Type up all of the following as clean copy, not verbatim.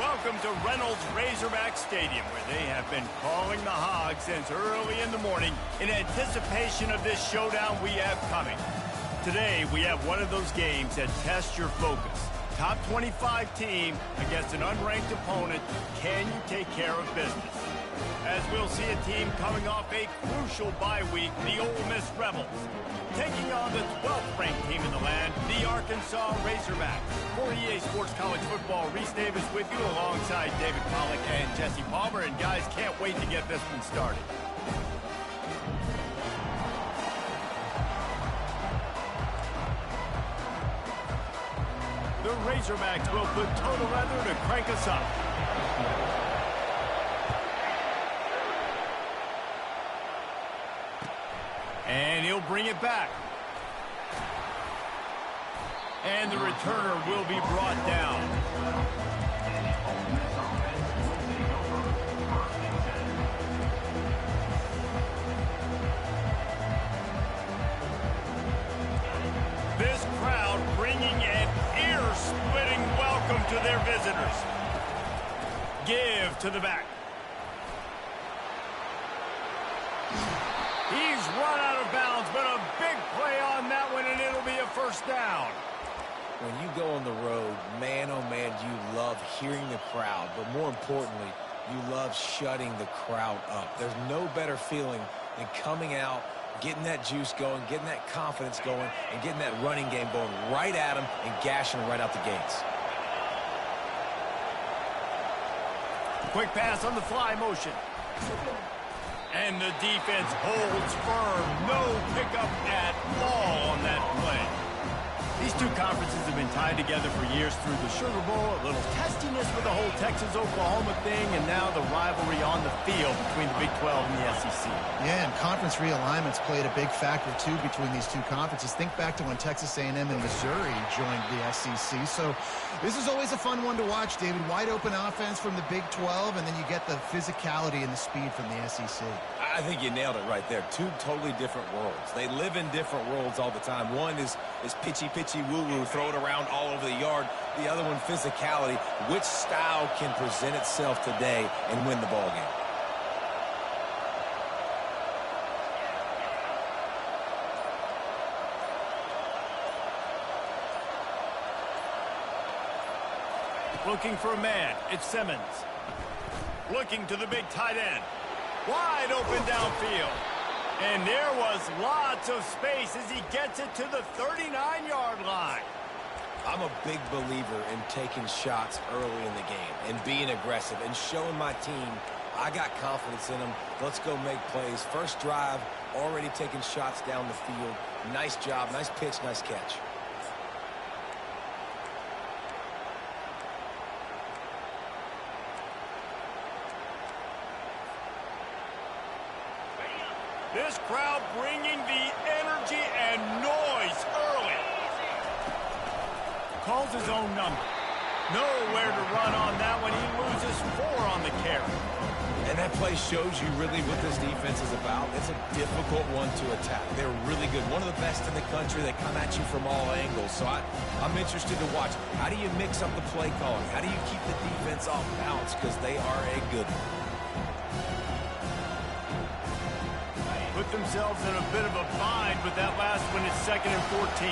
Welcome to Reynolds Razorback Stadium, where they have been calling the Hogs since early in the morning in anticipation of this showdown we have coming. Today, we have one of those games that tests your focus. Top 25 team against an unranked opponent. Can you take care of business? As we'll see a team coming off a crucial bye week, the Ole Miss Rebels, taking on the 12th ranked team in the land, the Arkansas Razorbacks. For EA Sports College Football, Reese Davis with you alongside David Pollack and Jesse Palmer. And guys, can't wait to get this one started. The Razorbacks will put total leather to crank us up. And he'll bring it back. And the returner will be brought down. This crowd bringing an ear-splitting welcome to their visitors. Give to the back. He's run out of bounds, but a big play on that one, and it'll be a first down. When you go on the road, man, oh man, you love hearing the crowd, but more importantly, you love shutting the crowd up. There's no better feeling than coming out, getting that juice going, getting that confidence going, and getting that running game going right at them and gashing them right out the gates. Quick pass on the fly motion. And the defense holds firm. No pickup at all on that play. These two conferences have been tied together for years through the Sugar Bowl, a little testiness with the whole Texas-Oklahoma thing, and now the rivalry on the field between the Big 12 and the SEC. Yeah, and conference realignments played a big factor, too, between these two conferences. Think back to when Texas A&M and Missouri joined the SEC. So this is always a fun one to watch, David. Wide open offense from the Big 12, and then you get the physicality and the speed from the SEC. I think you nailed it right there. Two totally different worlds. They live in different worlds all the time. One is pitchy woo-woo, throw it around all over the yard. The other one, physicality. Which style can present itself today and win the ball game? Looking for a man. It's Simmons. Looking to the big tight end. Wide open downfield. And there was lots of space as he gets it to the 39-yard line. I'm a big believer in taking shots early in the game and being aggressive and showing my team I got confidence in them. Let's go make plays. First drive, already taking shots down the field. Nice job, nice pitch, nice catch. This crowd bringing the energy and noise early. Calls his own number. Nowhere to run on that one. He loses 4 on the carry. And that play shows you really what this defense is about. It's a difficult one to attack. They're really good. One of the best in the country. They come at you from all angles. So I'm interested to watch. How do you mix up the play calling? How do you keep the defense off balance? Because they are a good one. Put themselves in a bit of a bind with that last one. It's 2nd and 14.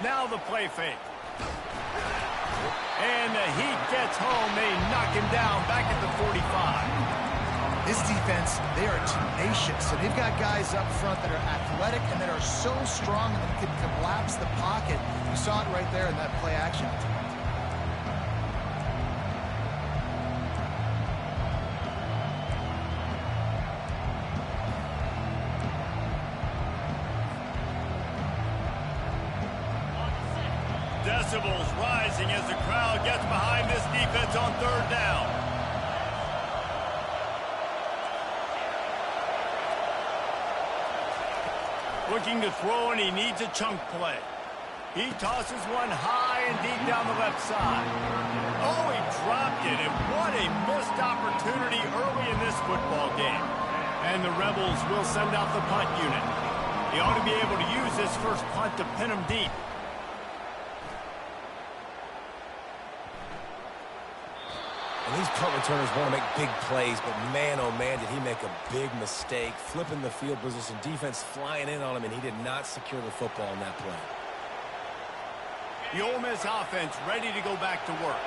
Now the play fake. And the Heat gets home. They knock him down back at the 45. This defense, they are tenacious. So they've got guys up front that are athletic and that are so strong and can collapse the pocket. You saw it right there in that play action. Decibels rising as the crowd gets behind this defense on 3rd down. Looking to throw, and he needs a chunk play. He tosses one high and deep down the left side. Oh, he dropped it, and what a missed opportunity early in this football game. And the Rebels will send out the punt unit. He ought to be able to use this first punt to pin him deep. punt returners want to make big plays, but man, oh man, did he make a big mistake, flipping the field position, defense flying in on him, and he did not secure the football in that play. The Ole Miss offense ready to go back to work.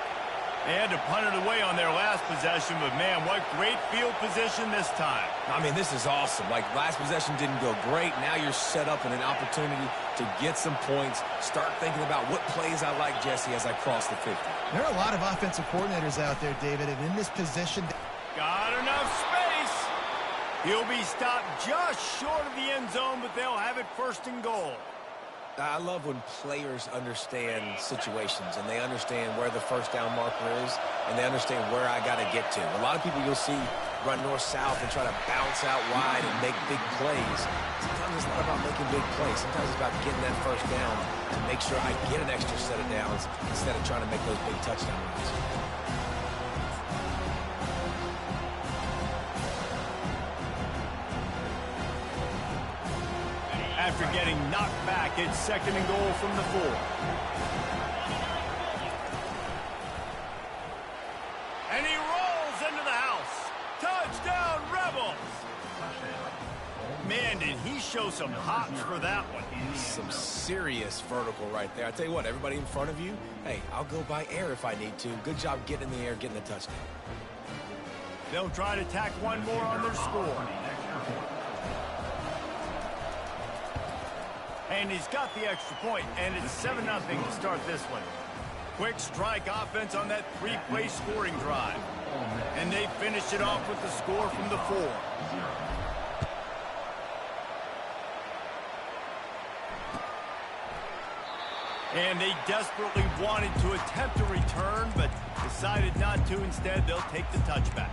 They had to punt it away on their last possession, but man, what great field position this time. I mean, this is awesome. Like, last possession didn't go great. Now you're set up in an opportunity to get some points. Start thinking about what plays I like, Jesse, as I cross the 50. There are a lot of offensive coordinators out there, David, and in this position... Got enough space. He'll be stopped just short of the end zone, but they'll have it first and goal. I love when players understand situations and they understand where the first down marker is and they understand where I got to get to. A lot of people you'll see run north-south and try to bounce out wide and make big plays. Sometimes it's not about making big plays. Sometimes it's about getting that first down to make sure I get an extra set of downs instead of trying to make those big touchdown runs. After getting knocked back, it's second and goal from the 4. And he rolls into the house. Touchdown, Rebels! Man, did he show some hops for that one. Some serious vertical right there. I tell you what, everybody in front of you, hey, I'll go by air if I need to. Good job getting in the air, getting the touchdown. They'll try to tack one more on their score. And he's got the extra point, and it's 7-0 to start this one. Quick strike offense on that 3-play scoring drive. And they finished it off with the score from the 4. And they desperately wanted to attempt a return, but decided not to. Instead, they'll take the touchback.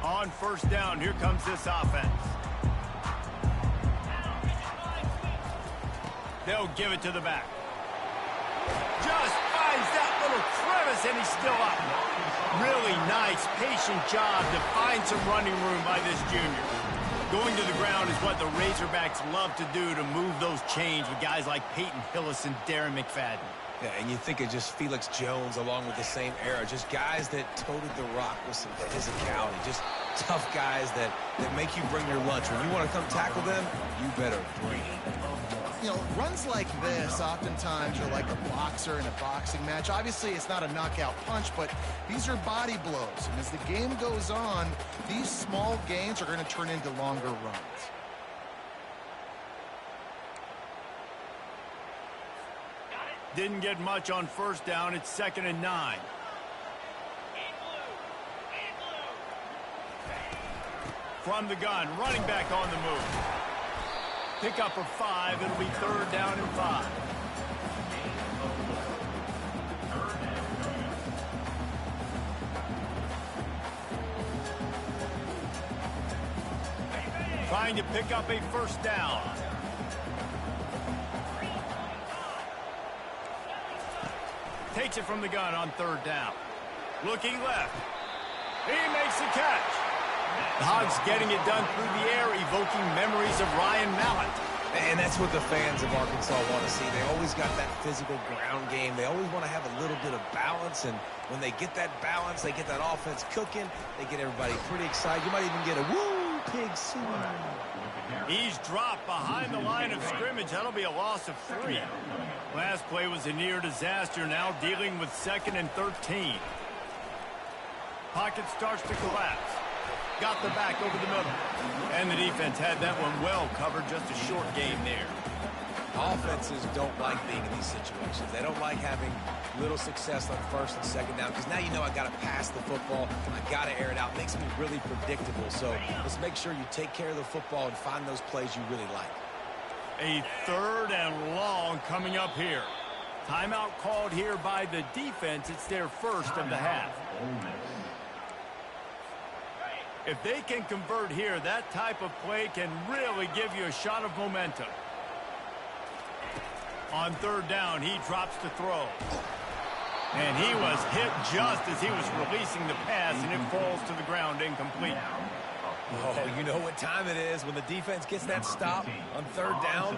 On first down, here comes this offense. They'll give it to the back. Just finds that little crevice, and he's still up. Really nice, patient job to find some running room by this junior. Going to the ground is what the Razorbacks love to do to move those chains with guys like Peyton Hillis and Darren McFadden. Yeah, and you think of just Felix Jones along with the same era. Just guys that toted the rock with some physicality. Just tough guys that make you bring your lunch. When you want to come tackle them, you better bring it. You know, runs like this oftentimes are like a boxer in a boxing match. Obviously, it's not a knockout punch, but these are body blows. And as the game goes on, these small gains are going to turn into longer runs. Didn't get much on first down. It's 2nd and 9. From the gun, running back on the move. Pick up for 5. It'll be 3rd down and 5. Trying to pick up a first down. Takes it from the gun on 3rd down. Looking left. He makes the catch. The Hogs getting it done through the air, evoking memories of Ryan Mallett. And that's what the fans of Arkansas want to see. They always got that physical ground game. They always want to have a little bit of balance. And when they get that balance, they get that offense cooking, they get everybody pretty excited. You might even get a woo, pig suit. He's dropped behind the line of scrimmage. That'll be a loss of 3. Last play was a near disaster. Now dealing with 2nd and 13. Pocket starts to collapse. Got the back over the middle. And the defense had that one well covered. Just a short game there. Offenses don't like being in these situations. They don't like having little success on 1st and 2nd down because now you know I got to pass the football. I got to air it out. It makes me really predictable. So let's make sure you take care of the football and find those plays you really like. A 3rd and long coming up here. Timeout called here by the defense. It's their first of the half. If they can convert here, that type of play can really give you a shot of momentum. On 3rd down, he drops to throw. And he was hit just as he was releasing the pass, and it falls to the ground incomplete. Oh, you know what time it is when the defense gets that stop on third down.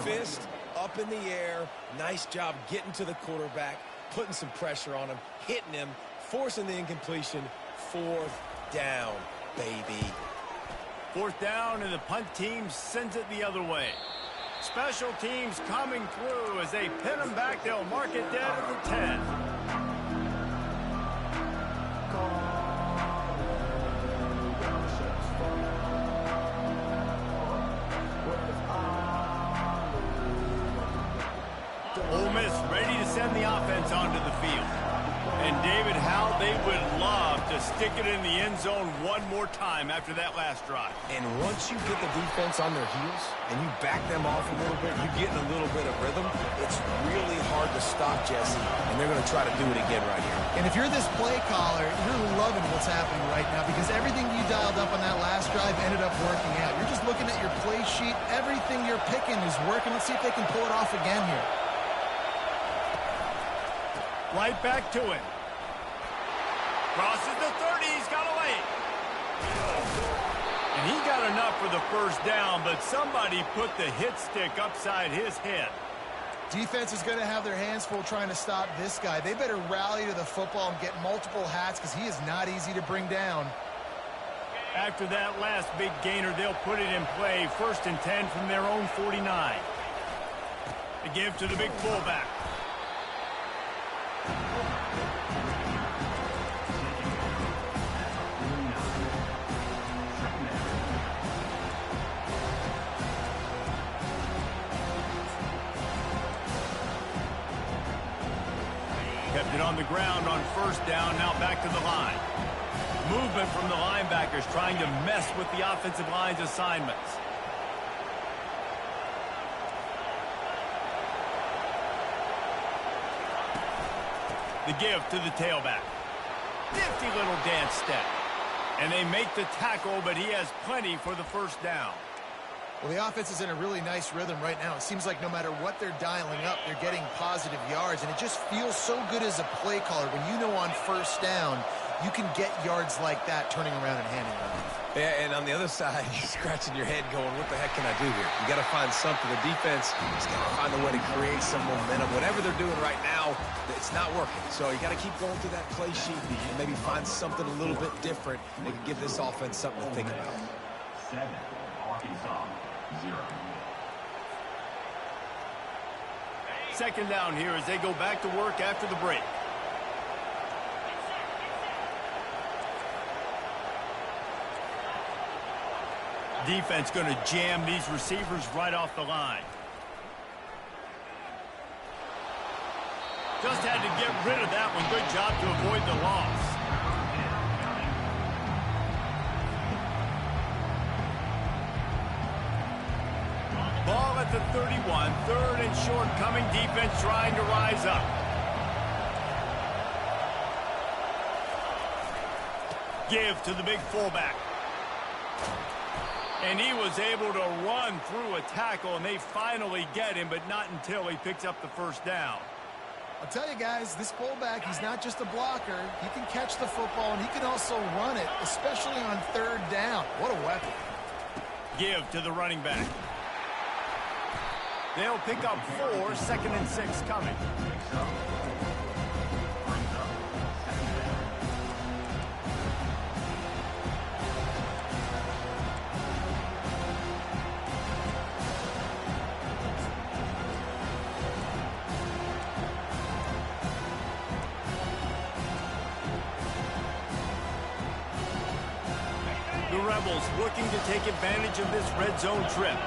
Fist up in the air. Nice job getting to the quarterback, putting some pressure on him, hitting him, forcing the incompletion. Fourth down, baby. Fourth down, and the punt team sends it the other way. Special teams coming through as they pin them back. They'll mark it dead at the 10. Ole Miss ready to send the offense onto the field. And David, how they would love to stick it in the end zone one more time after that last drive. And once you get the defense on their heels and you back them off a little bit, you get in a little bit of rhythm, it's really hard to stop, Jesse, and they're going to try to do it again right here. And if you're this play caller, you're loving what's happening right now because everything you dialed up on that last drive ended up working out. You're just looking at your play sheet. Everything you're picking is working. Let's see if they can pull it off again here. Right back to him. Crosses the 30. He's got away. And he got enough for the first down, but somebody put the hit stick upside his head. Defense is going to have their hands full trying to stop this guy. They better rally to the football and get multiple hats because he is not easy to bring down. After that last big gainer, they'll put it in play. 1st and 10 from their own 49. The give to the big fullback. Kept it on the ground on 1st down, now back to the line. Movement from the linebackers trying to mess with the offensive line's assignments. The give to the tailback. Nifty little dance step. And they make the tackle, but he has plenty for the 1st down. Well, the offense is in a really nice rhythm right now. It seems like no matter what they're dialing up, they're getting positive yards, and it just feels so good as a play caller when you know on 1st down you can get yards like that turning around and handing it off. Yeah, and on the other side, you're scratching your head going, what the heck can I do here? You got to find something. The defense has got to find a way to create some momentum. Whatever they're doing right now, it's not working. So you got to keep going through that play sheet and maybe find something a little bit different that can give this offense something to think about. 7, Arkansas, 0. 2nd down here as they go back to work after the break. Defense going to jam these receivers right off the line. Just had to get rid of that one. Good job to avoid the loss. Ball at the 31. 3rd and short coming. Defense trying to rise up. Give to the big fullback. And he was able to run through a tackle, and they finally get him, but not until he picks up the 1st down. I'll tell you guys, this fullback, he's not just a blocker. He can catch the football, and he can also run it, especially on 3rd down. What a weapon. Give to the running back. They'll pick up 4, 2nd and 6 coming. Rebels looking to take advantage of this red zone trip.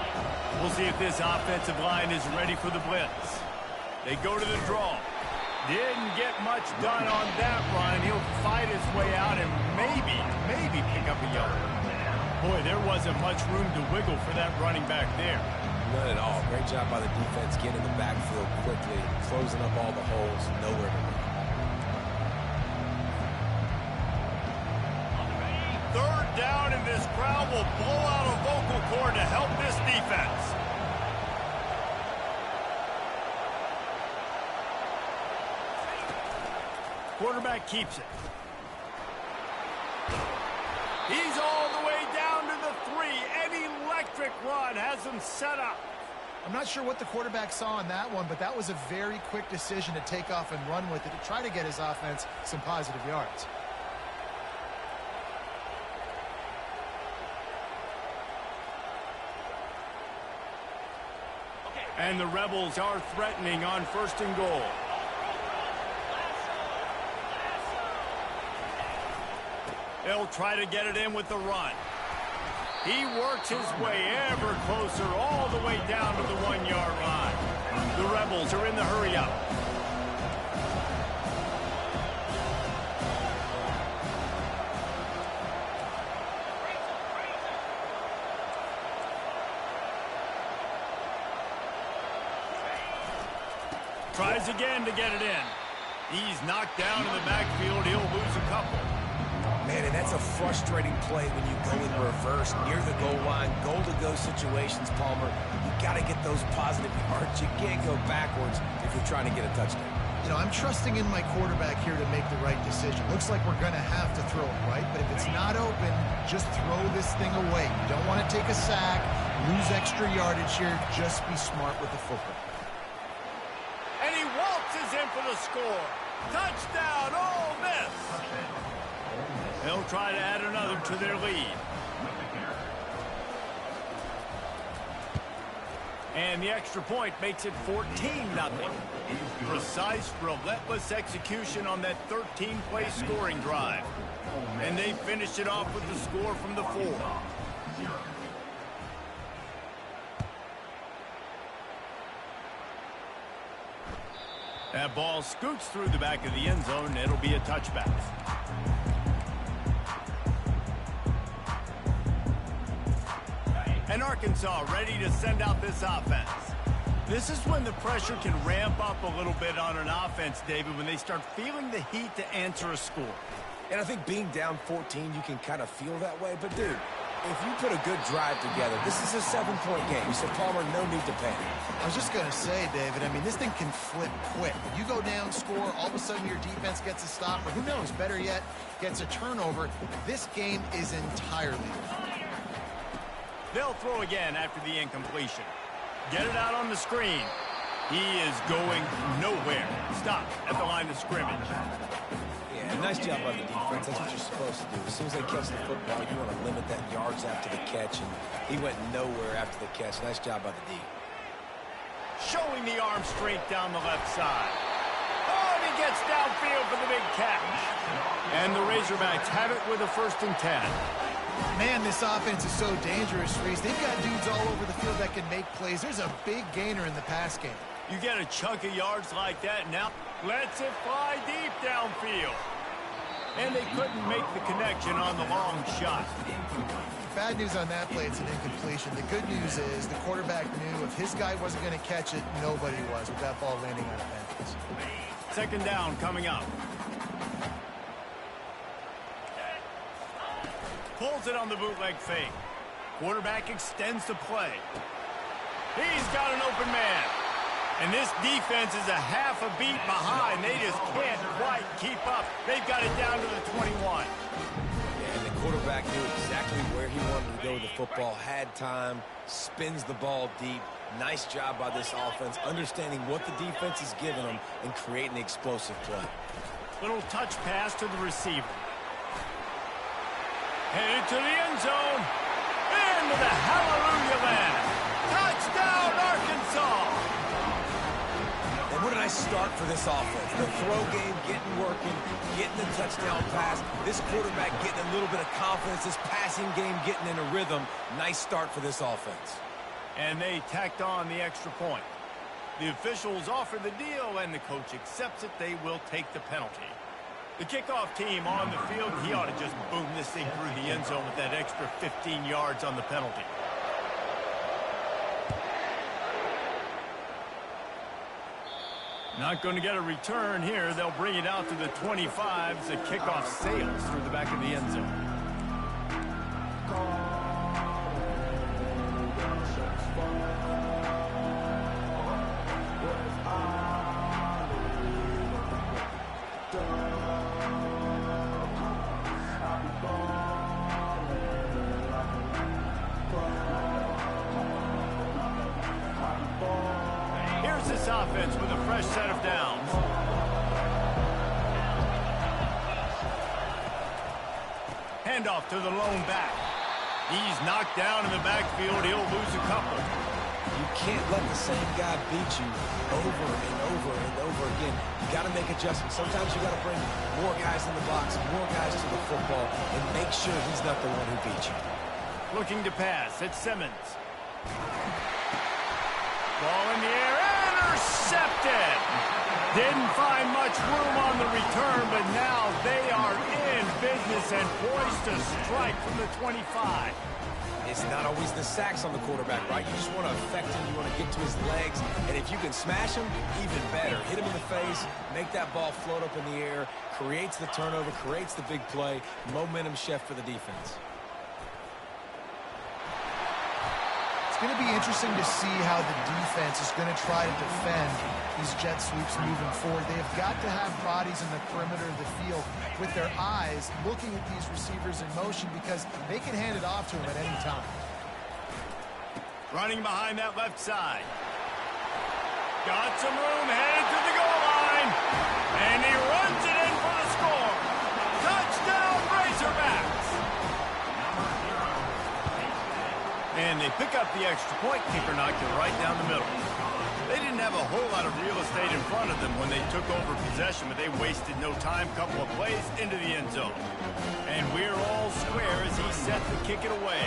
We'll see if this offensive line is ready for the blitz. They go to the draw. Didn't get much done on that run. He'll fight his way out and maybe pick up a yard. Boy, there wasn't much room to wiggle for that running back there. None at all. Great job by the defense getting in the backfield quickly, closing up all the holes, nowhere to run. 3rd down, and this crowd will blow out a vocal cord to help this defense. Quarterback keeps it. He's all the way down to three. An electric run has them set up. I'm not sure what the quarterback saw on that one, but that was a very quick decision to take off and run with it to try to get his offense some positive yards. And the Rebels are threatening on 1st and goal. They'll try to get it in with the run. He works his way ever closer all the way down to the 1-yard line. The Rebels are in the hurry-up. Tries again to get it in. He's knocked down in the backfield. He'll lose a couple. Man, and that's a frustrating play when you go in reverse near the goal line. Goal-to-go situations, Palmer. You got to get those positive yards. You can't go backwards if you're trying to get a touchdown. You know, I'm trusting in my quarterback here to make the right decision. Looks like we're going to have to throw it, right? But if it's not open, just throw this thing away. You don't want to take a sack, lose extra yardage here. Just be smart with the football. And he waltzes in for the score. Touchdown, Ole Miss. They'll try to add another to their lead. And the extra point makes it 14-0. Precise, relentless execution on that 13-play scoring drive. And they finished it off with the score from the 4. That ball scoots through the back of the end zone, and it'll be a touchback. And Arkansas ready to send out this offense. This is when the pressure can ramp up a little bit on an offense, David, when they start feeling the heat to answer a score. And I think being down 14, you can kind of feel that way. But, dude, if you put a good drive together, this is a 7-point game. You said, Palmer, no need to panic. I was just going to say, David, I mean, this thing can flip quick. You go down, score, all of a sudden your defense gets a stop, or who knows, better yet, gets a turnover. This game is entirely different. They'll throw again after the incompletion. Get it out on the screen. He is going nowhere. Stop at the line of scrimmage. Yeah, nice job by the defense. That's what you're supposed to do. As soon as they catch the football, you want to limit that yards after the catch, and he went nowhere after the catch. Nice job by the D. Showing the arm strength down the left side. Oh, and he gets downfield for the big catch. And the Razorbacks have it with a 1st and 10. Man, this offense is so dangerous, Reese. They've got dudes all over the field that can make plays. There's a big gainer in the pass game. You get a chunk of yards like that, now lets it fly deep downfield. And they couldn't make the connection on the long shot. Bad news on that play, it's an incompletion. The good news is the quarterback knew if his guy wasn't going to catch it, nobody was with that ball landing on a bounce. 2nd down coming up. Pulls it on the bootleg fake. Quarterback extends the play. He's got an open man. And this defense is a half a beat behind. They just can't quite keep up. They've got it down to the 21. Yeah, and the quarterback knew exactly where he wanted to go with the football. Had time, spins the ball deep. Nice job by this offense, understanding what the defense is giving them and creating the explosive play. Little touch pass to the receiver. Headed to the end zone. Into the hallelujah land. Touchdown, Arkansas. And what a nice start for this offense. The throw game getting working, getting the touchdown pass. This quarterback getting a little bit of confidence. This passing game getting in a rhythm. Nice start for this offense. And they tacked on the extra point. The officials offer the deal, and the coach accepts it. They will take the penalty. The kickoff team on the field, he ought to just boom this thing through the end zone with that extra 15 yards on the penalty. Not going to get a return here. They'll bring it out to the 25 as the kickoff sails through the back of the end zone. here's this offense with a fresh set of downs. Handoff to the lone back. He's knocked down in the backfield. He'll lose a couple. You can't let the same guy beat you over and over and over again. You got to make adjustments. Sometimes you got to bring more guys in the box, more guys to the football, and make sure he's not the one who beat you. Looking to pass. It's Simmons. Ball in the air. Intercepted. Didn't find much room on the return, but now they are in business and poised to strike from the 25. It's not always the sacks on the quarterback, right? You just want to affect him. You want to get to his legs. And if you can smash him, even better. Hit him in the face, make that ball float up in the air, creates the turnover, creates the big play. Momentum shift for the defense. It's going to be interesting to see how the defense is going to try to defend these jet sweeps moving forward. They have got to have bodies in the perimeter of the field with their eyes looking at these receivers in motion because they can hand it off to them at any time. Running behind that left side. Got some room, headed to the goal line. And he runs it in for the score. Touchdown, Razorbacks. And they pick up the extra point. Kicker knocked it right down the middle. They didn't have a whole lot of real estate in front of them when they took over possession, but they wasted no time. Couple of plays into the end zone. And we're all square as he set to kick it away.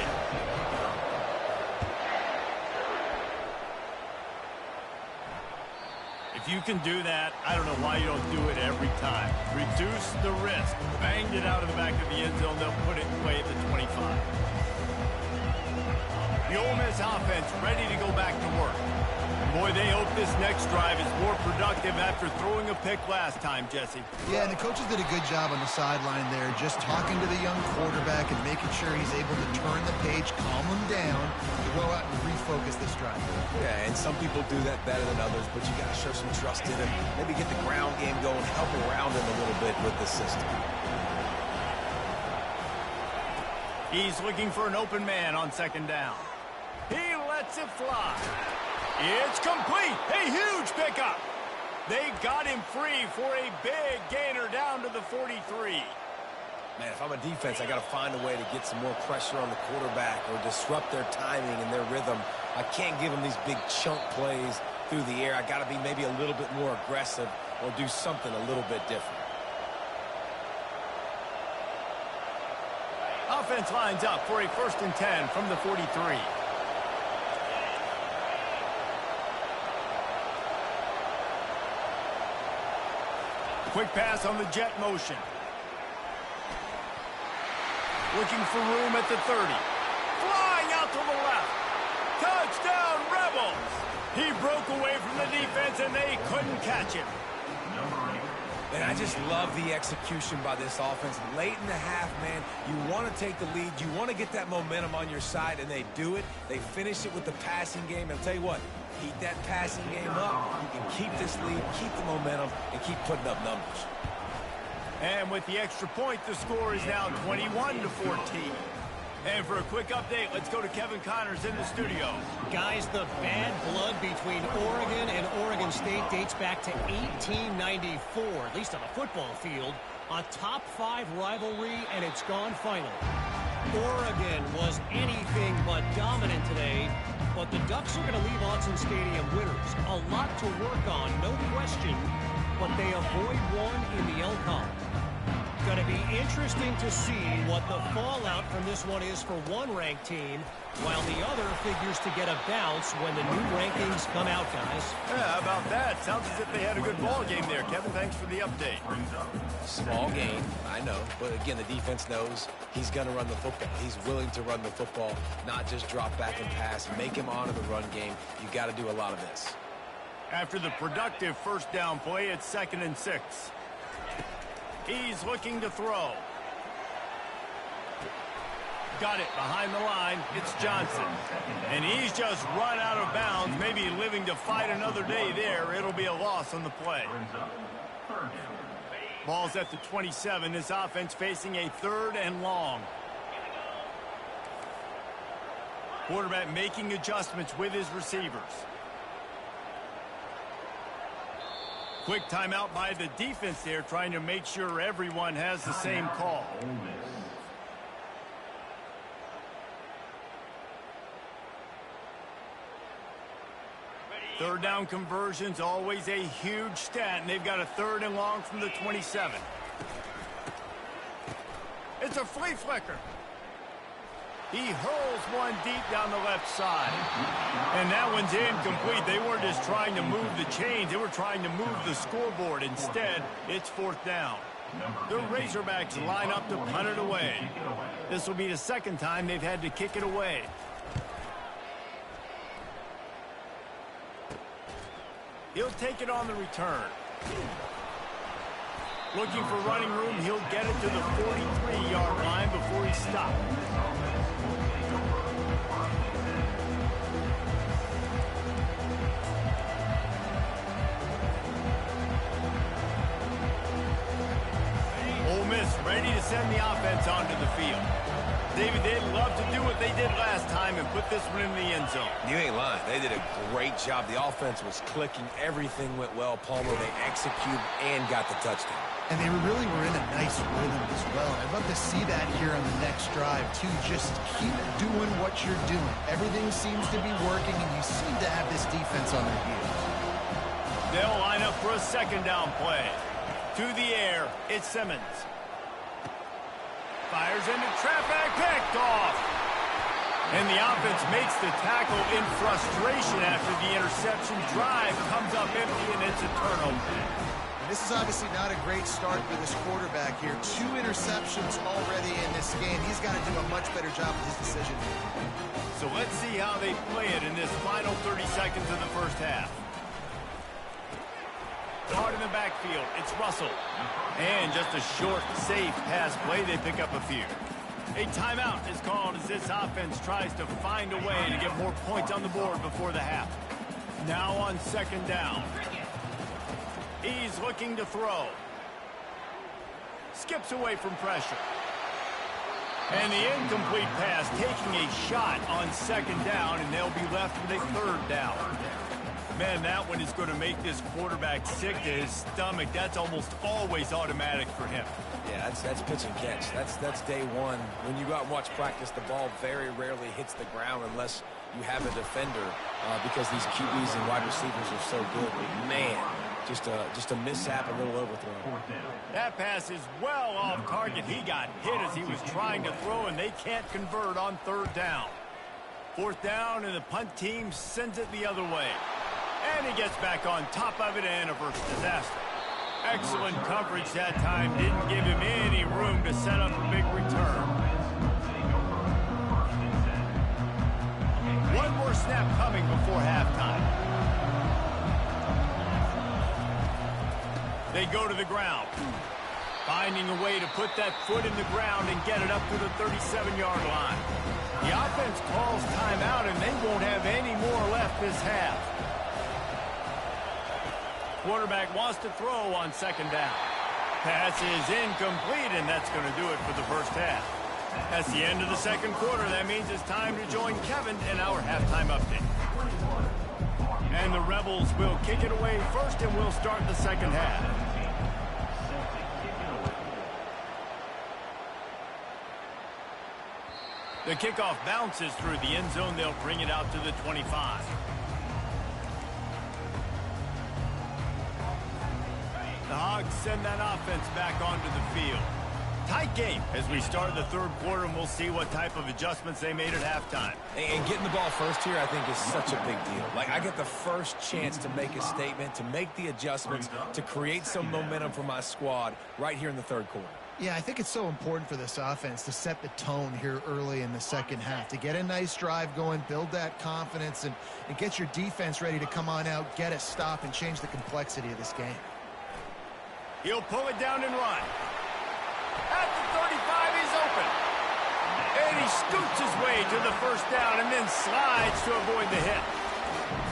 If you can do that, I don't know why you don't do it every time. Reduce the risk. Banged it out of the back of the end zone. They'll put it away at the 25. The Ole Miss offense ready to go back to work. Boy, they hope this next drive is more productive after throwing a pick last time, Jesse. Yeah, and the coaches did a good job on the sideline there, just talking to the young quarterback and making sure he's able to turn the page, calm him down, to go out and refocus this drive. Yeah, and some people do that better than others, but you got to show some trust in him. Maybe get the ground game going, help around him a little bit with the system. He's looking for an open man on second down. He lets it fly. It's complete. A huge pickup. They got him free for a big gainer down to the 43. Man, if I'm a defense, I got to find a way to get some more pressure on the quarterback or disrupt their timing and their rhythm. I can't give them these big chunk plays through the air. I got to be maybe a little bit more aggressive or do something a little bit different. Offense lines up for a 1st and 10 from the 43. Quick pass on the jet motion. Looking for room at the 30. Flying out to the left. Touchdown, Rebels. He broke away from the defense, and they couldn't catch him. And I just love the execution by this offense. Late in the half, man, you want to take the lead. You want to get that momentum on your side, and they do it. They finish it with the passing game. And I'll tell you what, keep that passing game up. You can keep this lead, keep the momentum, and keep putting up numbers. And with the extra point, the score is now 21-14. And for a quick update, let's go to Kevin Connors in the studio. Guys, the bad blood between Oregon and Oregon State dates back to 1894, at least on the football field. A top-5 rivalry, and it's gone finally. Oregon was anything but dominant today, but the Ducks are going to leave Autzen Stadium winners. A lot to work on, no question, but they avoid one in the Elcon. Going to be interesting to see what the fallout from this one is for one ranked team, while the other figures to get a bounce when the new rankings come out, guys. Yeah, how about that? Sounds as if they had a good ball game there. Kevin, thanks for the update. Small game, I know. But again, the defense knows he's going to run the football. He's willing to run the football, not just drop back and pass. Make him honor the run game. You got to do a lot of this. After the productive 1st down play, it's 2nd and 6. He's looking to throw. Got it behind the line. It's Johnson. And he's just run out of bounds, maybe living to fight another day there. It'll be a loss on the play. Ball's at the 27. This offense facing a 3rd and long. Quarterback making adjustments with his receivers. Quick timeout by the defense there, trying to make sure everyone has the same call. Third down conversions, always a huge stat, and they've got a 3rd and long from the 27. It's a flea flicker. He hurls one deep down the left side. And that one's incomplete. They weren't just trying to move the chains. They were trying to move the scoreboard. Instead, it's 4th down. The Razorbacks line up to punt it away. This will be the 2nd time they've had to kick it away. He'll take it on the return. Looking for running room, he'll get it to the 43-yard line before he stops. Ole Miss ready to send the offense onto the field. David, they'd love to do what they did last time and put this one in the end zone. You ain't lying. They did a great job. The offense was clicking. Everything went well. Palmer, they executed and got the touchdown. And they really were in a nice rhythm as well. I'd love to see that here on the next drive, too. Just keep doing what you're doing. Everything seems to be working, and you seem to have this defense on their heels. They'll line up for a 2nd down play. To the air, it's Simmons. Fires into traffic, picked off. And the offense makes the tackle in frustration after the interception. Drive comes up empty, and it's a turnover. And this is obviously not a great start for this quarterback here. 2 interceptions already in this game. He's got to do a much better job with his decision. So let's see how they play it in this final 30 seconds of the first half. Guard in the backfield, it's Russell. And just a short, safe pass play, they pick up a few. A timeout is called as this offense tries to find a way to get more points on the board before the half. Now on 2nd down. He's looking to throw. Skips away from pressure. And the incomplete pass taking a shot on 2nd down, and they'll be left with a 3rd down. Man, that one is going to make this quarterback sick to his stomach. That's almost always automatic for him. Yeah, that's pitch and catch. That's day one. When you go out and watch practice, the ball very rarely hits the ground unless you have a defender because these QBs and wide receivers are so good. But man, just a mishap, a little overthrow. That pass is well off target. He got hit as he was trying to throw, and they can't convert on 3rd down. 4th down, and the punt team sends it the other way. And he gets back on top of it and averts disaster. Excellent coverage that time. Didn't give him any room to set up a big return. One more snap coming before halftime. They go to the ground. Finding a way to put that foot in the ground and get it up to the 37-yard line. The offense calls timeout, and they won't have any more left this half. Quarterback wants to throw on 2nd down. Pass is incomplete, and that's going to do it for the first half. That's the end of the 2nd quarter. That means it's time to join Kevin in our halftime update. And the Rebels will kick it away first, and we'll start the 2nd half. The kickoff bounces through the end zone. They'll bring it out to the 25. The Hogs send that offense back onto the field. Tight game as we start the 3rd quarter, and we'll see what type of adjustments they made at halftime. And getting the ball first here, I think, is such a big deal. Like, I get the first chance to make a statement, to make the adjustments, to create some momentum for my squad right here in the 3rd quarter. Yeah, I think it's so important for this offense to set the tone here early in the 2nd half, to get a nice drive going, build that confidence, and get your defense ready to come on out, get a stop, and change the complexity of this game. He'll pull it down and run. At the 35, he's open. And he scoots his way to the 1st down and then slides to avoid the hit.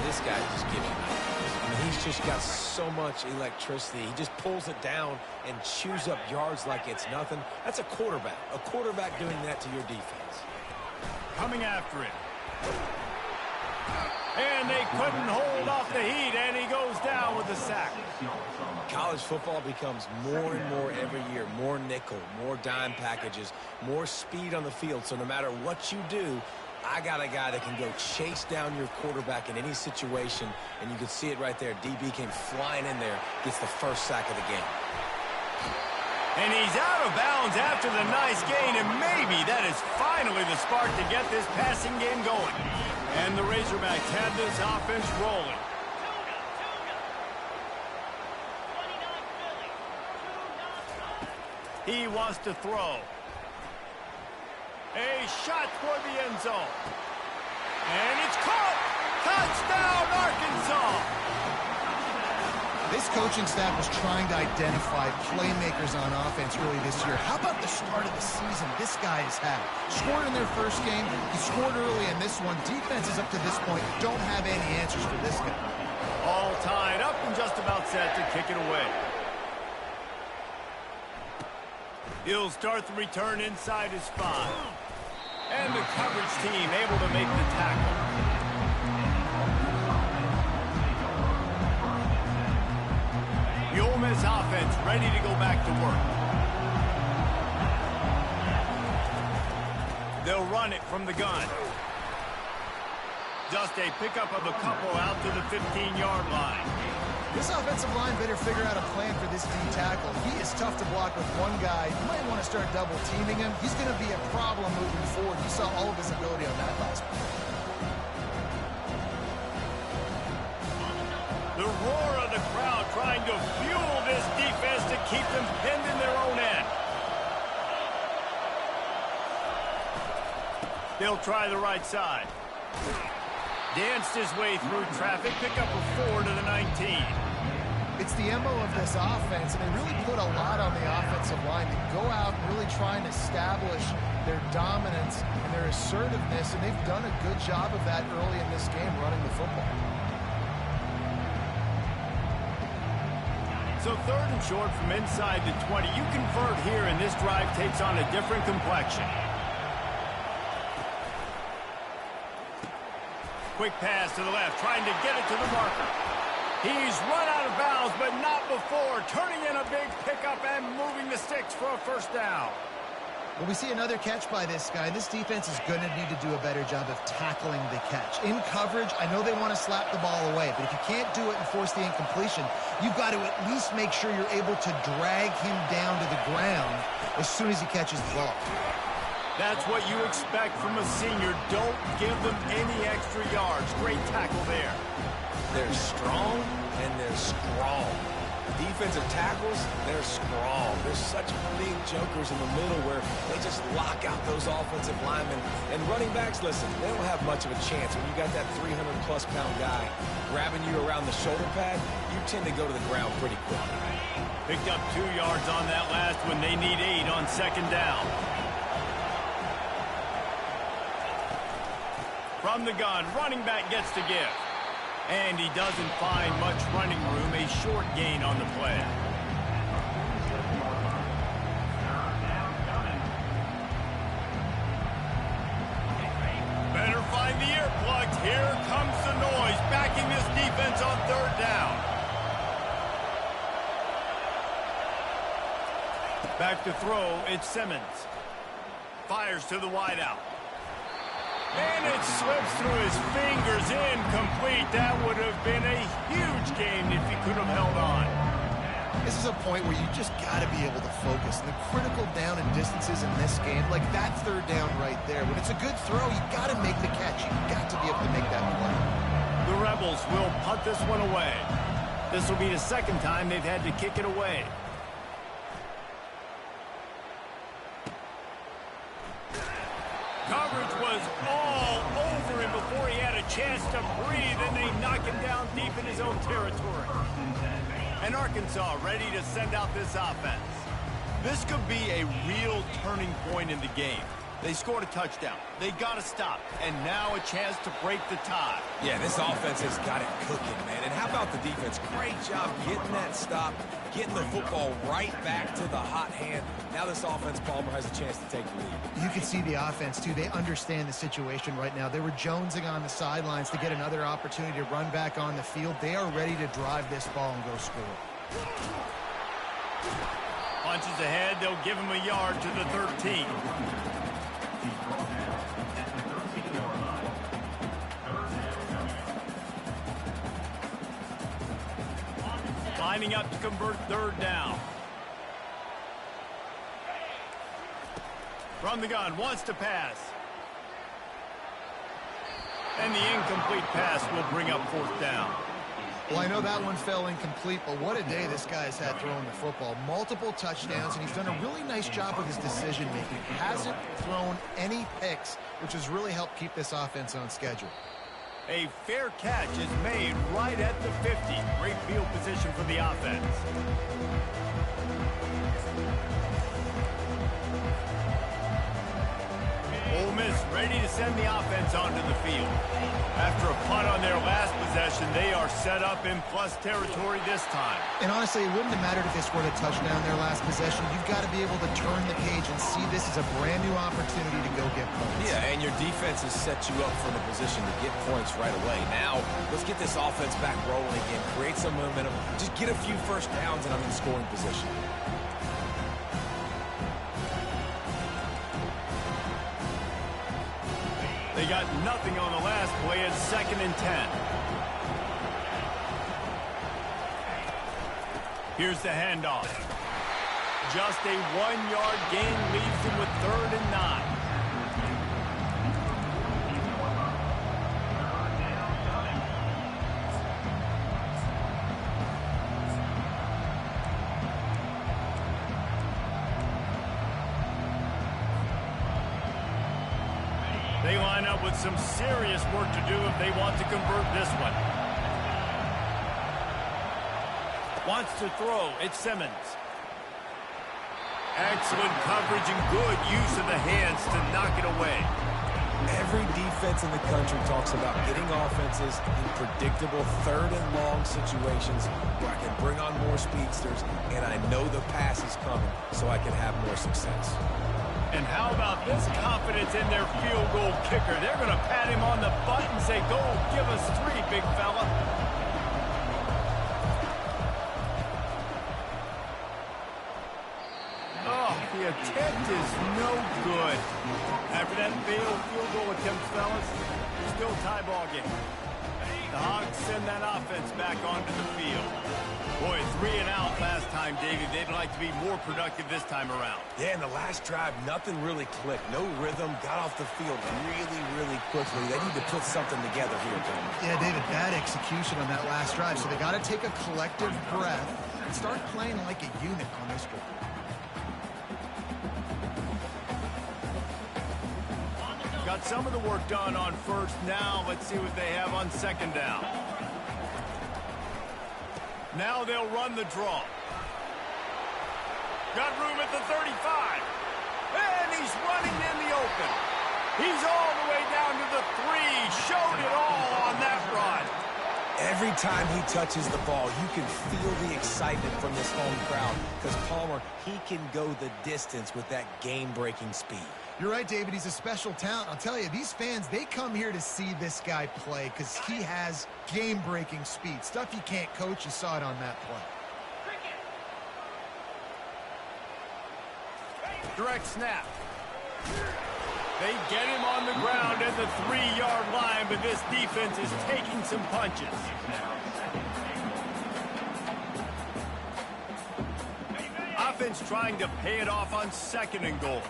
This guy just gives you nightmares. I mean, he's just got so much electricity. He just pulls it down and chews up yards like it's nothing. That's a quarterback. A quarterback doing that to your defense. Coming after it. And they couldn't hold off the heat, and he goes down with the sack. College football becomes more and more every year, more nickel, more dime packages, more speed on the field. So no matter what you do, I got a guy that can go chase down your quarterback in any situation, and you can see it right there. DB came flying in there, gets the first sack of the game. And he's out of bounds after the nice gain, and maybe that is finally the spark to get this passing game going. And the Razorbacks have this offense rolling. He wants to throw. A shot toward the end zone. And it's caught! Touchdown, Arkansas! This coaching staff was trying to identify playmakers on offense early this year. How about the start of the season this guy has had? Scored in their first game. He scored early in this one. Defenses up to this point don't have any answers for this guy. All tied up and just about set to kick it away. He'll start the return inside his 5. And the coverage team able to make the tackle. The Ole Miss offense ready to go back to work. They'll run it from the gun. Just a pickup of a couple out to the 15-yard line. This offensive line better figure out a plan for this D tackle. He is tough to block with one guy. You might want to start double teaming him. He's going to be a problem moving forward. You saw all of his ability on that last play. The roar of the crowd trying to fuel this defense to keep them pinned in their own end. They'll try the right side. Danced his way through traffic, pick up a 4 to the 19. It's the MO of this offense, and they really put a lot on the offensive line to go out and really try and establish their dominance and their assertiveness, and they've done a good job of that early in this game running the football. So 3rd and short from inside the 20. You convert here, and this drive takes on a different complexion. Quick pass to the left, trying to get it to the marker. He's run out of bounds, but not before. Turning in a big pickup and moving the sticks for a first down. Well, we see another catch by this guy. This defense is going to need to do a better job of tackling the catch. In coverage, I know they want to slap the ball away, but if you can't do it and force the incompletion, you've got to at least make sure you're able to drag him down to the ground as soon as he catches the ball. That's what you expect from a senior. Don't give them any extra yards. Great tackle there. They're strong and they're strong. Defensive tackles, they're strong. They're such big jokers in the middle where they just lock out those offensive linemen. And running backs, listen, they don't have much of a chance. When you got that 300-plus pound guy grabbing you around the shoulder pad, you tend to go to the ground pretty quickly. Picked up 2 yards on that last one. They need 8 on 2nd down. From the gun, running back gets to give. And he doesn't find much running room, a short gain on the play. Better find the earplugs. Here comes the noise, backing this defense on 3rd down. Back to throw, it's Simmons. Fires to the wideout. And it slips through his fingers, incomplete. That would have been a huge game if he could have held on. This is a point where you just got to be able to focus. And the critical down and distances in this game, like that 3rd down right there, when it's a good throw, you got to make the catch. You got to be able to make that play. The Rebels will punt this one away. This will be the 2nd time they've had to kick it away. Coverage was all over him before he had a chance to breathe, and they knock him down deep in his own territory. And Arkansas ready to send out this offense. This could be a real turning point in the game. They scored a touchdown. They got to stop. And now a chance to break the tie. Yeah, this offense has got it cooking, man. And how about the defense? Great job getting that stop, getting the football right back to the hot hand. Now this offense, Palmer, has a chance to take the lead. You can see the offense, too. They understand the situation right now. They were jonesing on the sidelines to get another opportunity to run back on the field. They are ready to drive this ball and go score. Punches ahead. They'll give him a yard to the 13. Lining up to convert third down. From the gun, wants to pass. And the incomplete pass will bring up fourth down. Well, I know that one fell incomplete, but what a day this guy's had throwing the football. Multiple touchdowns, and he's done a really nice job with his decision-making. Hasn't thrown any picks, which has really helped keep this offense on schedule. A fair catch is made right at the 50. Great field position for the offense. Ole Miss ready to send the offense onto the field. After a punt on their last possession, they are set up in plus territory this time. And honestly, it wouldn't have mattered if they scored a touchdown their last possession. You've got to be able to turn the page and see this as a brand new opportunity to go get points. Yeah, and your defense has set you up for the position to get points right away. Now, let's get this offense back rolling again. Create some momentum. Just get a few first downs, and I'm in scoring position. They got nothing on the last play at 2nd and 10. Here's the handoff. Just a 1-yard gain leaves them with 3rd and 9. They line up with some serious work to do if they want to convert this one. Wants to throw. It's Simmons. Excellent coverage and good use of the hands to knock it away. Every defense in the country talks about getting offenses in predictable 3rd and long situations where I can bring on more speedsters and I know the pass is coming so I can have more success. And how about this confidence in their field goal kicker? They're going to pat him on the butt and say, go, give us 3, big fella. Oh, the attempt is no good. After that failed field goal attempt, fellas, still tie ball game. The Hogs send that offense back onto the field. Boy, 3 and out last time, Davey. They'd like to be more productive this time around. Yeah, in the last drive, nothing really clicked. No rhythm, got off the field really quickly. They need to put something together here, Tom. Yeah, David, bad execution on that last drive, so they got to take a collective breath and start playing like a unit on this drive. Got some of the work done on first. Now let's see what they have on 2nd down. Now they'll run the draw. Got room at the 35. And he's running in the open. He's all the way down to the 3. Showed it all on that run. Every time he touches the ball, you can feel the excitement from this home crowd because Palmer, he can go the distance with that game-breaking speed. You're right, David. He's a special talent. I'll tell you, these fans, they come here to see this guy play because he has game-breaking speed. Stuff you can't coach. You saw it on that play. Direct snap. They get him on the ground at the 3-yard line, but this defense is taking some punches. Offense trying to pay it off on 2nd and goal.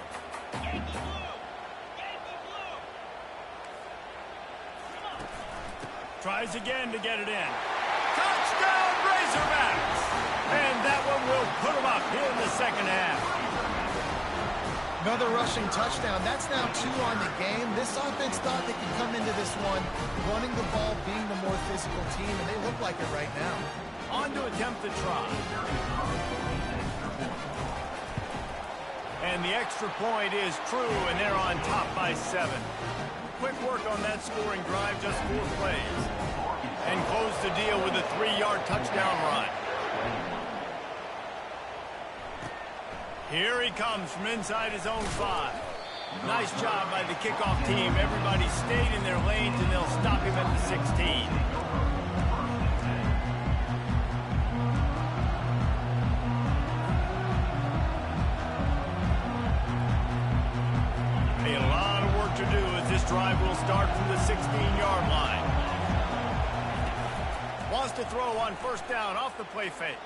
Tries again to get it in. Touchdown, Razorbacks! And that one will put them up here in the 2nd half. Another rushing touchdown. That's now 2 on the game. This offense thought they could come into this one running the ball, being the more physical team, and they look like it right now. On to attempt the try. And the extra point is true, and they're on top by 7. Quick work on that scoring drive, just 4 plays. And close the deal with a 3-yard touchdown run. Here he comes from inside his own 5. Nice job by the kickoff team. Everybody stayed in their lanes, and they'll stop him at the 16. A lot of work to do as this drive will start from the 16-yard line. Wants to throw on first down off the play fake.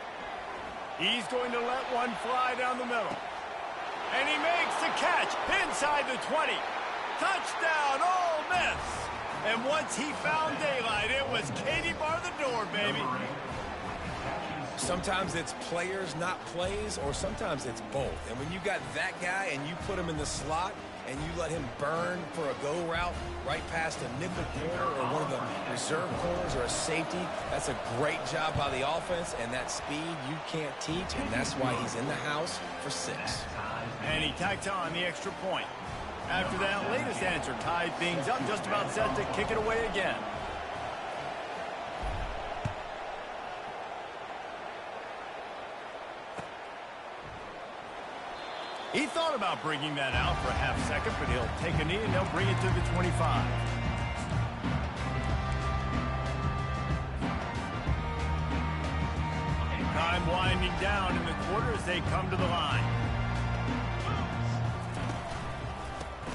He's going to let one fly down the middle. And he makes the catch inside the 20. Touchdown, Ole Miss. And once he found daylight, it was Katie bar the door, baby. Sometimes it's players, not plays, or sometimes it's both. And when you got that guy and you put him in the slot and you let him burn for a go route right past a nickel corner or one of the reserve corners or a safety, that's a great job by the offense, and that speed you can't teach, and that's why he's in the house for 6. And he tacks on the extra point. After that latest answer tied things up, just about set to kick it away again. He thought about bringing that out for a half second, but he'll take a knee and they'll bring it to the 25. Time winding down in the quarter as they come to the line.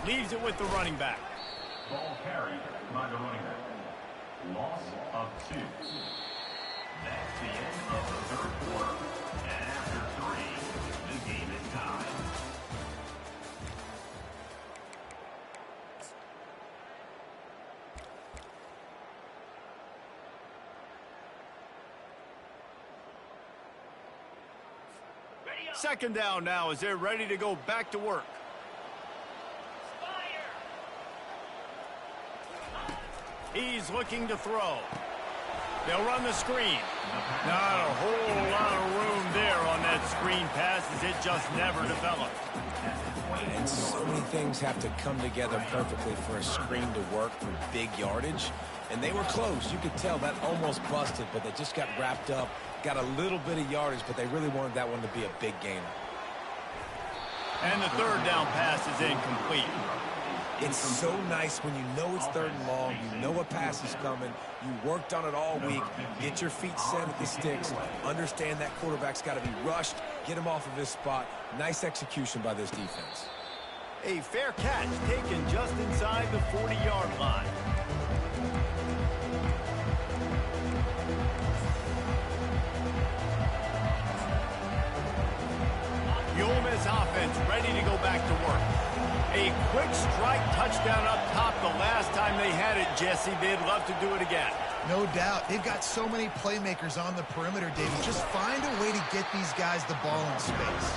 Leaves it with the running back. Ball carried by the running back. Loss of 2. That's the end of the 3rd quarter. And after 3, the game is tied. Second down now as they're ready to go back to work. He's looking to throw. They'll run the screen. Not a whole lot of room there on that screen pass as it just never developed. And so many things have to come together perfectly for a screen to work for big yardage. And they were close. You could tell that almost busted, but they just got wrapped up, got a little bit of yardage, but they really wanted that one to be a big gainer. And the third down pass is incomplete. It's so nice when you know it's 3rd and long, you know a pass is coming, you worked on it all week, get your feet set at the sticks, understand that quarterback's got to be rushed, get him off of his spot. Nice execution by this defense. A fair catch taken just inside the 40-yard line. The Ole Miss offense ready to go back to work. A quick strike touchdown up top the last time they had it, Jesse. They'd love to do it again. No doubt. They've got so many playmakers on the perimeter, David. Just find a way to get these guys the ball in space.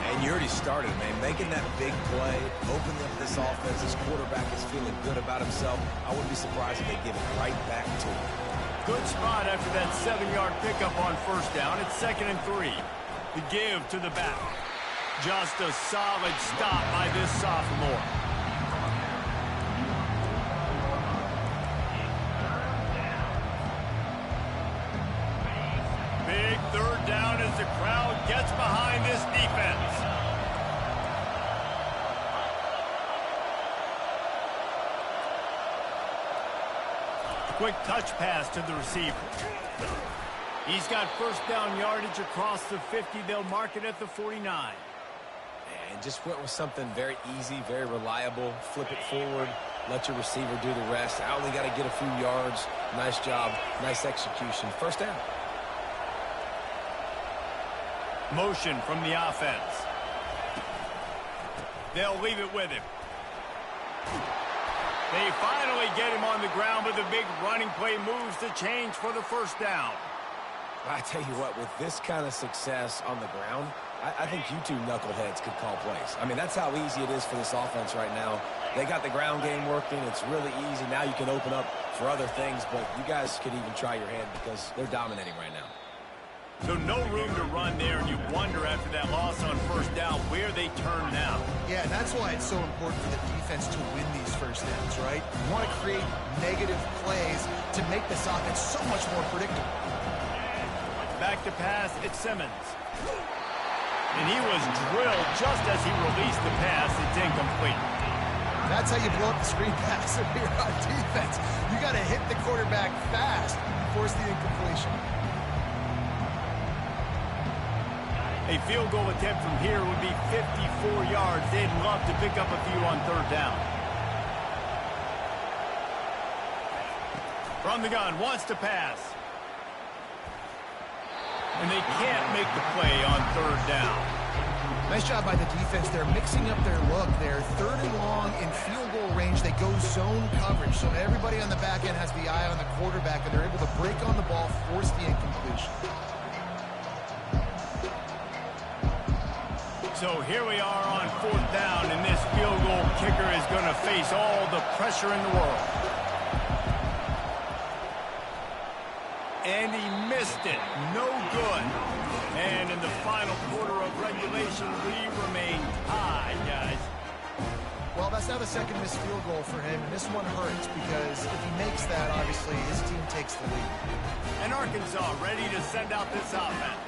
And you already started, man. Making that big play, opening up this offense. This quarterback is feeling good about himself. I wouldn't be surprised if they give it right back to him. Good spot after that 7-yard pickup on first down. It's 2nd and 3. The give to the back. Just a solid stop by this sophomore. Big 3rd down as the crowd gets behind this defense. Quick touch pass to the receiver. He's got first down yardage across the 50. They'll mark it at the 49. And just went with something very easy, very reliable. Flip it forward, let your receiver do the rest. I only got to get a few yards. Nice job, nice execution. First down. Motion from the offense. They'll leave it with him. They finally get him on the ground, but the big running play moves the change for the first down. I tell you what, with this kind of success on the ground, I think you two knuckleheads could call plays. I mean, that's how easy it is for this offense right now. They got the ground game working. It's really easy. Now you can open up for other things, but you guys could even try your hand because they're dominating right now. So no room to run there, and you wonder after that loss on first down where they turn now. Yeah, and that's why it's so important for the defense to win these first downs, right? You want to create negative plays to make this offense so much more predictable. Back to pass, it's Simmons. And he was drilled just as he released the pass. It's incomplete. That's how you blow up the screen pass if you're on defense. You got to hit the quarterback fast and force the incompletion. A field goal attempt from here would be 54 yards. They'd love to pick up a few on third down. From the gun, wants to pass. And they can't make the play on third down. Nice job by the defense. They're mixing up their look. They're third and long in field goal range. They go zone coverage. So everybody on the back end has the eye on the quarterback, and they're able to break on the ball, force the incompletion. So here we are on fourth down, and this field goal kicker is going to face all the pressure in the world. And he missed it. No good. And in the final quarter of regulation, we remain tied, guys. Well, that's now the second missed field goal for him, and this one hurts because if he makes that, obviously, his team takes the lead. And Arkansas ready to send out this offense.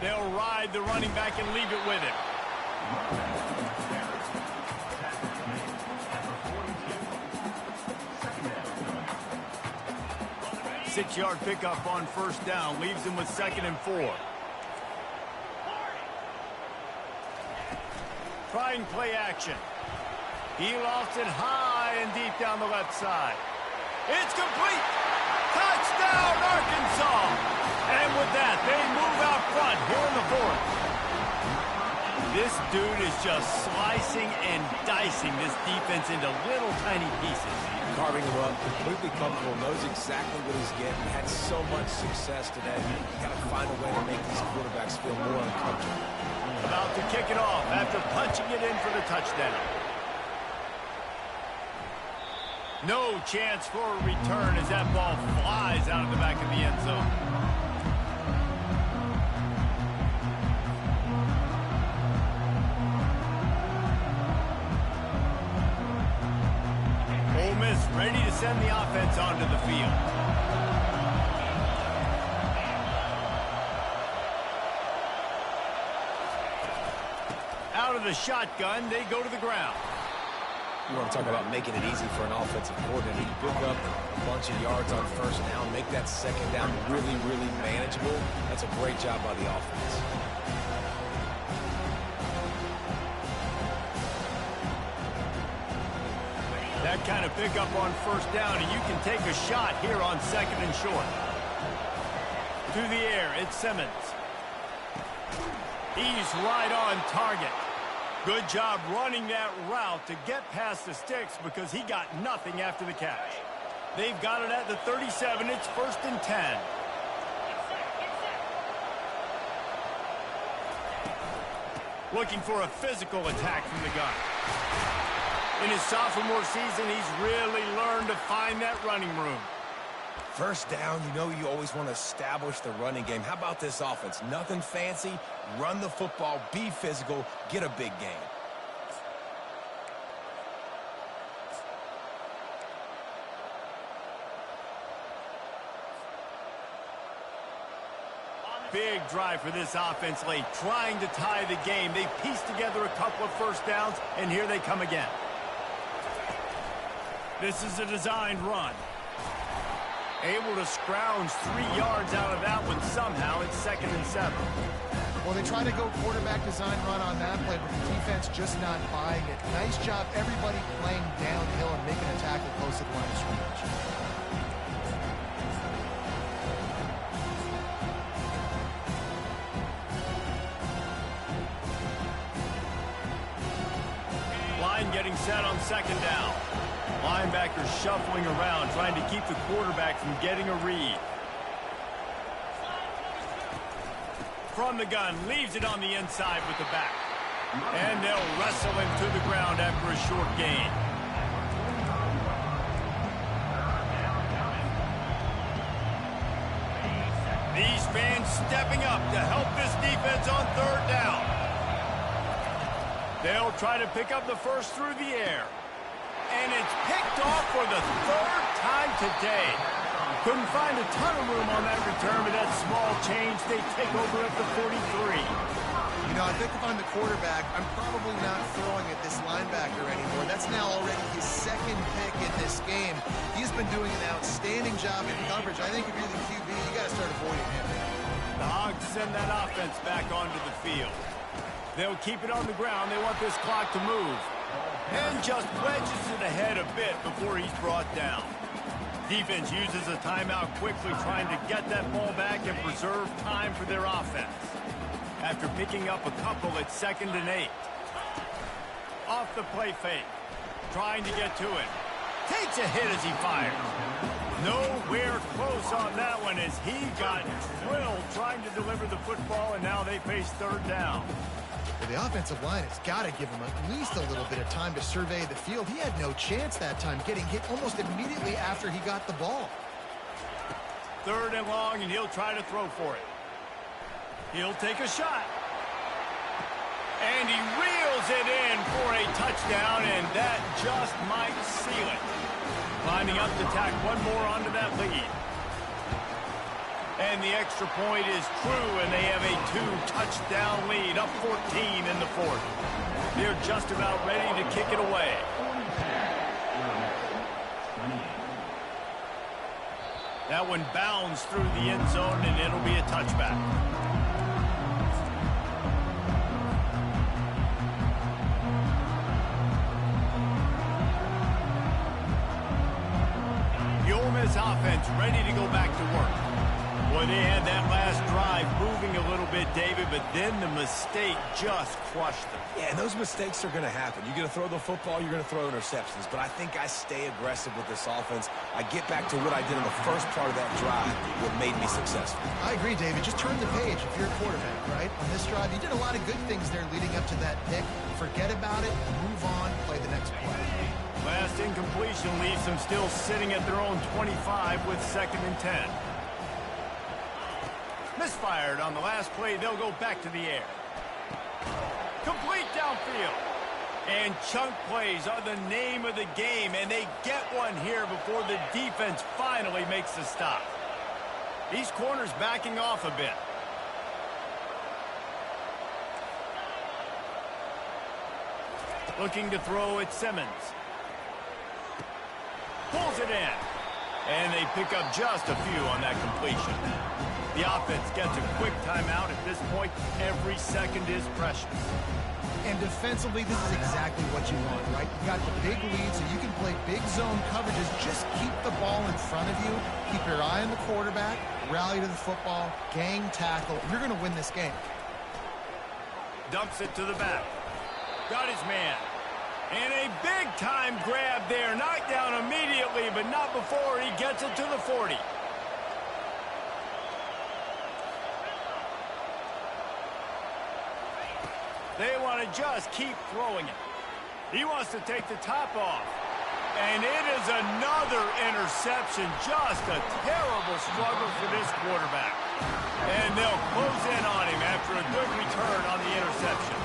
They'll ride the running back and leave it with him. 6-yard pickup on first down. Leaves him with 2nd and 4. Trying play action. He lofts it high and deep down the left side. It's complete. Touchdown, Arkansas. And with that, they move out front here in the 4th. This dude is just slicing and dicing this defense into little tiny pieces. Carving him up, completely comfortable, knows exactly what he's getting. Had so much success today. Got to find a way to make these quarterbacks feel more uncomfortable. About to kick it off after punching it in for the touchdown. No chance for a return as that ball flies out of the back of the end zone. Ole Miss ready to send the offense onto the field. Out of the shotgun, they go to the ground. You want to talk about making it easy for an offensive coordinator. You pick up a bunch of yards on first down, make that second down really, really manageable. That's a great job by the offense. That kind of pickup on first down, and you can take a shot here on 2nd and short. To the air, it's Simmons. He's right on target. Good job running that route to get past the sticks because he got nothing after the catch. They've got it at the 37. It's 1st and 10. Looking for a physical attack from the gun. In his sophomore season, he's really learned to find that running room. First down, you know you always want to establish the running game. How about this offense? Nothing fancy. Run the football, be physical, get a big gain. Big drive for this offense late, trying to tie the game. They pieced together a couple of first downs, and here they come again. This is a designed run. Able to scrounge 3 yards out of that one somehow. It's 2nd and 7. Well, they try to go quarterback design run on that play, but the defense just not buying it. Nice job, everybody playing downhill and making a tackle close to the line of scrimmage. Line getting set on 2nd down. Linebackers shuffling around, trying to keep the quarterback from getting a read. From the gun, leaves it on the inside with the back. And they'll wrestle him to the ground after a short gain. These fans stepping up to help this defense on third down. They'll try to pick up the first through the air. And it's picked off for the third time today. Couldn't find a ton of room on that return, but that small change, they take over at the 43. You know, I think if I'm the quarterback, I'm probably not throwing at this linebacker anymore. That's now already his second pick in this game. He's been doing an outstanding job in coverage. I think if you're the QB, you got to start avoiding him. The Hogs send that offense back onto the field. They'll keep it on the ground. They want this clock to move. And just wedges it ahead a bit before he's brought down. Defense uses a timeout quickly, trying to get that ball back and preserve time for their offense. After picking up a couple at 2nd and 8. Off the play fake. Trying to get to it. Takes a hit as he fires. Nowhere close on that one as he got drilled trying to deliver the football, and now they face third down. Well, the offensive line has got to give him at least a little bit of time to survey the field. He had no chance that time, getting hit almost immediately after he got the ball. 3rd and long, and he'll try to throw for it. He'll take a shot. And he reels it in for a touchdown, and that just might seal it. Lining up to tack one more onto that lead. And the extra point is true, and they have a 2-touchdown lead, up 14 in the 4th. They're just about ready to kick it away. That one bounds through the end zone, and it'll be a touchback. The Ole Miss offense ready to go back to work. Boy, they had that last drive moving a little bit, David, but then the mistake just crushed them. Yeah, and those mistakes are going to happen. You're going to throw the football, you're going to throw interceptions. But I think I stay aggressive with this offense. I get back to what I did in the first part of that drive, what made me successful. I agree, David. Just turn the page if you're a quarterback, right? On this drive, you did a lot of good things there leading up to that pick. Forget about it, move on, play the next play. Last incompletion leaves them still sitting at their own 25 with 2nd and 10. Misfired on the last play. They'll go back to the air. Complete downfield. And chunk plays are the name of the game, and they get one here before the defense finally makes the stop. These corners backing off a bit. Looking to throw at Simmons. Pulls it in. And they pick up just a few on that completion. The offense gets a quick timeout. At this point, every second is precious. And defensively, this is exactly what you want, right? You've got the big lead, so you can play big zone coverages. Just keep the ball in front of you. Keep your eye on the quarterback. Rally to the football. Gang tackle. You're going to win this game. Dumps it to the back. Got his man. And a big-time grab there. Knocked down immediately, but not before he gets it to the 40. They want to just keep throwing it. He wants to take the top off. And it is another interception. Just a terrible struggle for this quarterback. And they'll close in on him after a good return on the interception.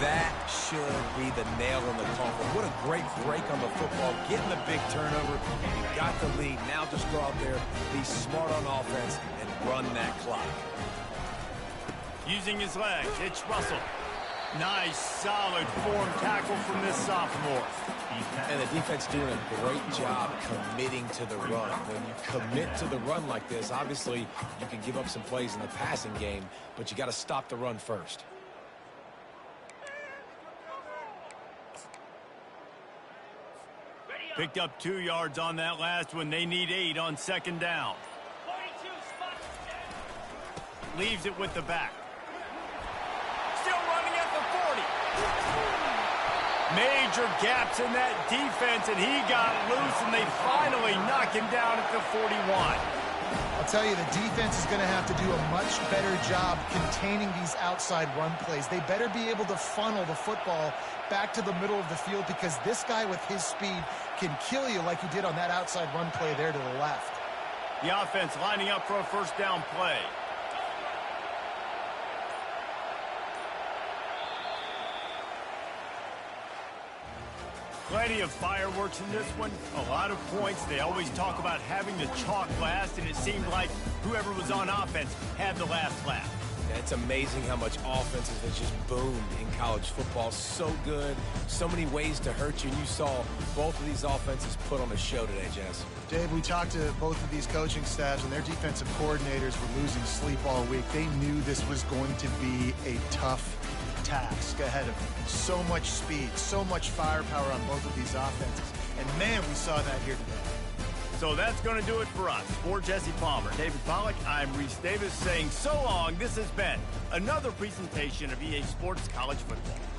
That should be the nail in the coffin. What a great break on the football. Getting the big turnover. You got the lead. Now just go out there, be smart on offense, and run that clock. Using his legs, it's Russell. Nice, solid form tackle from this sophomore. And the defense doing a great job committing to the run. When you commit to the run like this, obviously you can give up some plays in the passing game, but you got to stop the run first. Picked up 2 yards on that last one. They need 8 on 2nd down. Leaves it with the back. Still running at the 40. Major gaps in that defense, and he got loose, and they finally knock him down at the 41. I'll tell you, the defense is going to have to do a much better job containing these outside run plays. They better be able to funnel the football back to the middle of the field, because this guy with his speed can kill you like he did on that outside run play there to the left. The offense lining up for a first down play. Plenty of fireworks in this one, a lot of points. They always talk about having the chalk last, and it seemed like whoever was on offense had the last laugh. Yeah, it's amazing how much offenses have just boomed in college football. So good, so many ways to hurt you, and you saw both of these offenses put on a show today, Jess. Dave, we talked to both of these coaching staffs, and their defensive coordinators were losing sleep all week. They knew this was going to be a tough task ahead of them. So much speed, so much firepower on both of these offenses. And man, we saw that here today. So that's going to do it for us. For Jesse Palmer, David Pollack, I'm Reese Davis saying so long. This has been another presentation of EA Sports College Football.